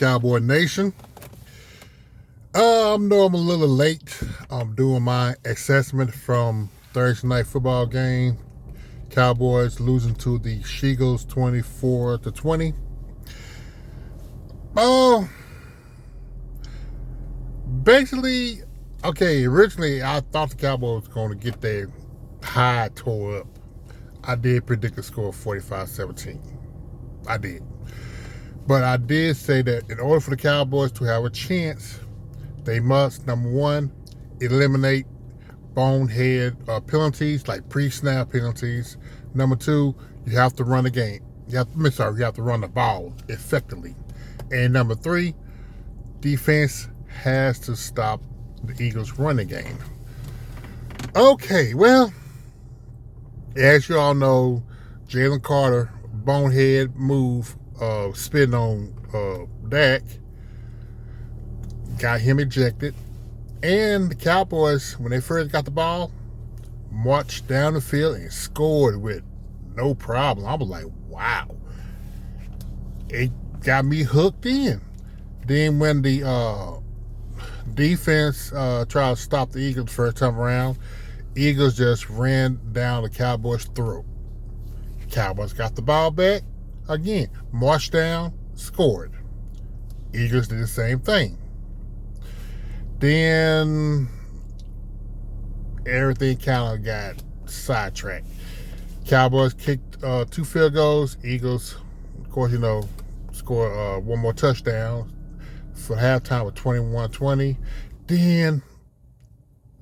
Cowboy Nation. I know I'm a little late. I'm doing my assessment from Thursday night football game. Cowboys losing to the Eagles 24-20. Basically, originally I thought the Cowboys was going to get their hide tore up. I did predict a score of 45-17. I did. But I did say that in order for the Cowboys to have a chance, they must, number one, eliminate bonehead penalties like pre-snap penalties. Number two, you have to run the game. You have to run the ball effectively. And number three, defense has to stop the Eagles' running game. Okay, well, as you all know, Jalen Carter, bonehead move, spitting on Dak, got him ejected. And the Cowboys, when they first got the ball, marched down the field and scored with no problem. I was like, wow. It got me hooked in. Then when the defense tried to stop the Eagles first time around, Eagles just ran down the Cowboys' throat. Cowboys got the ball back. Again, marched down, scored. Eagles did the same thing. Then everything kind of got sidetracked. Cowboys kicked 2 field goals. Eagles, of course, scored one more touchdown for halftime with 21-20. Then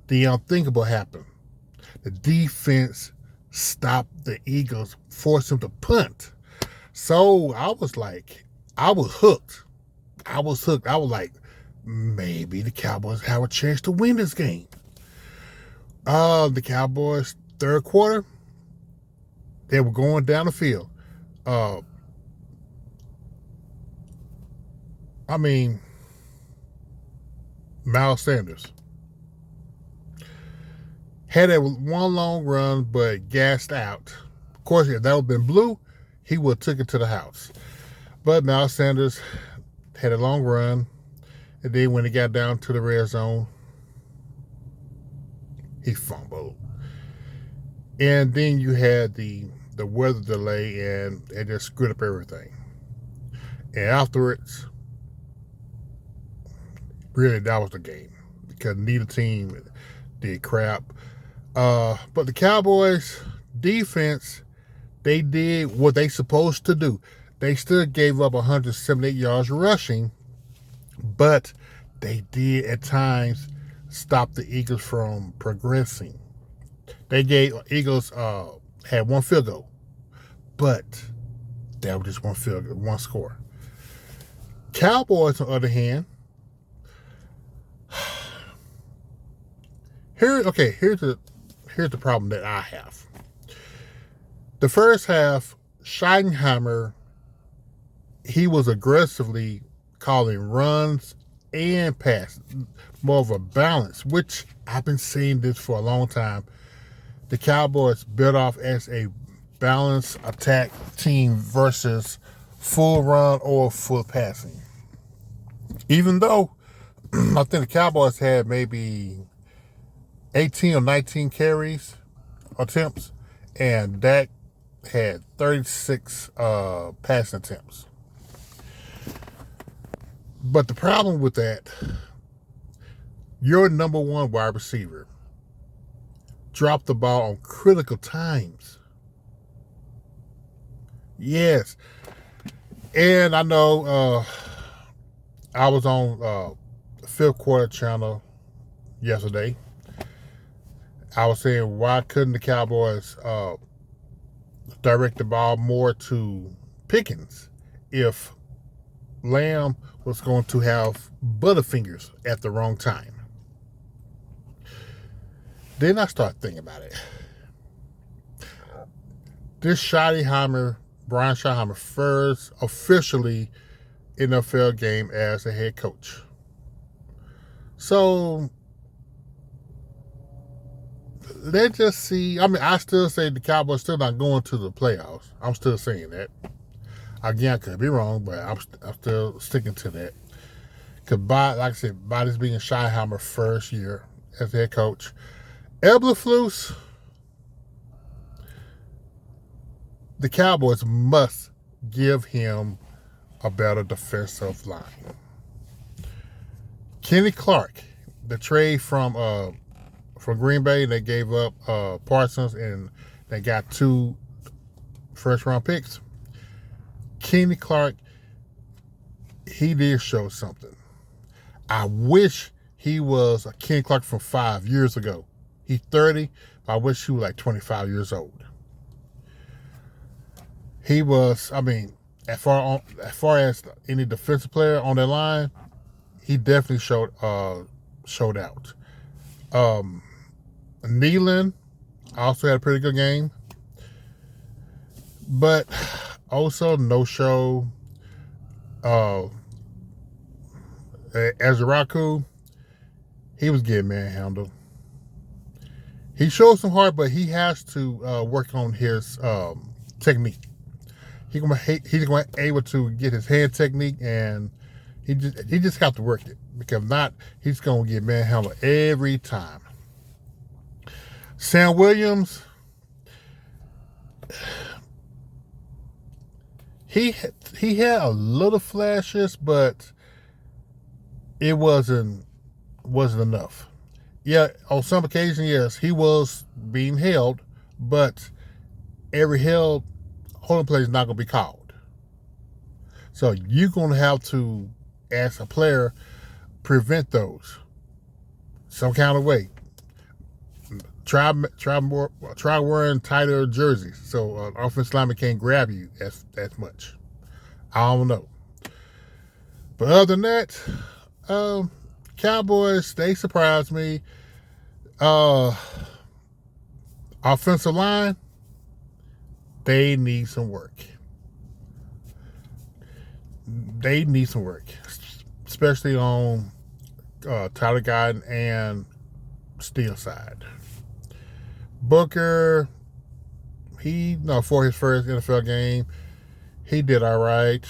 the unthinkable happened. The defense stopped the Eagles, forced them to punt. So I was hooked. I was like, maybe the Cowboys have a chance to win this game. The Cowboys, third quarter, they were going down the field. Miles Sanders had that one long run, but gassed out. Of course, if that would have been blue, he would have took it to the house. But Miles Sanders had a long run, and then when he got down to the red zone, he fumbled. And then you had the weather delay, and it just screwed up everything. And afterwards, really, that was the game, because neither team did crap. But the Cowboys defense, they did what they supposed to do. They still gave up 178 yards rushing, but they did at times stop the Eagles from progressing. They gave Eagles had one field goal, but that was just one score. Cowboys, on the other hand, here's the problem that I have. The first half, Schottenheimer, he was aggressively calling runs and passes, more of a balance, which I've been saying this for a long time. The Cowboys built off as a balanced attack team versus full run or full passing. Even though I think the Cowboys had maybe 18 or 19 carries attempts, and Dak had 36 passing attempts. But the problem with that, your number one wide receiver dropped the ball on critical times. Yes. And I know I was on the fifth quarter channel yesterday. I was saying, why couldn't the Cowboys direct the ball more to Pickens if Lamb was going to have Butterfingers at the wrong time? Then I started thinking about it. This Brian Schottenheimer, first officially NFL game as a head coach. So let's just see. I still say the Cowboys still not going to the playoffs. I'm still saying that. Again, I could be wrong, but I'm still sticking to that. Because, like I said, by this being Schottenheimer's first year as head coach, Eberflus, the Cowboys must give him a better defensive line. Kenny Clark, the trade from Green Bay, they gave up Parsons and they got 2 first-round picks. Kenny Clark, he did show something. I wish he was a Kenny Clark from 5 years ago. He's 30, but I wish he was like 25 years old. He was, I mean, as far as any defensive player on that line, he definitely showed out. Nealon also had a pretty good game, but also no show. Azaraku, he was getting manhandled. He showed some heart, but he has to work on his technique. He's gonna able to get his hand technique, and he just got to work it, because if not, he's gonna get manhandled every time. Sam Williams, he had a little flashes, but it wasn't enough. Yeah, on some occasions, yes, he was being held, but every holding play is not going to be called. So you're going to have to, as a player, prevent those some kind of way. Try wearing tighter jerseys so an offensive lineman can't grab you as much. I don't know. But other than that, Cowboys, they surprised me. Offensive line, they need some work. They need some work, especially on Tyler Guyton and Steele side. Booker, for his first NFL game, he did all right.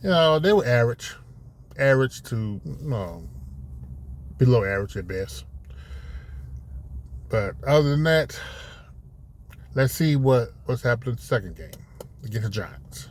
They were average to below average at best. But other than that, let's see what's happening in the second game against the Giants.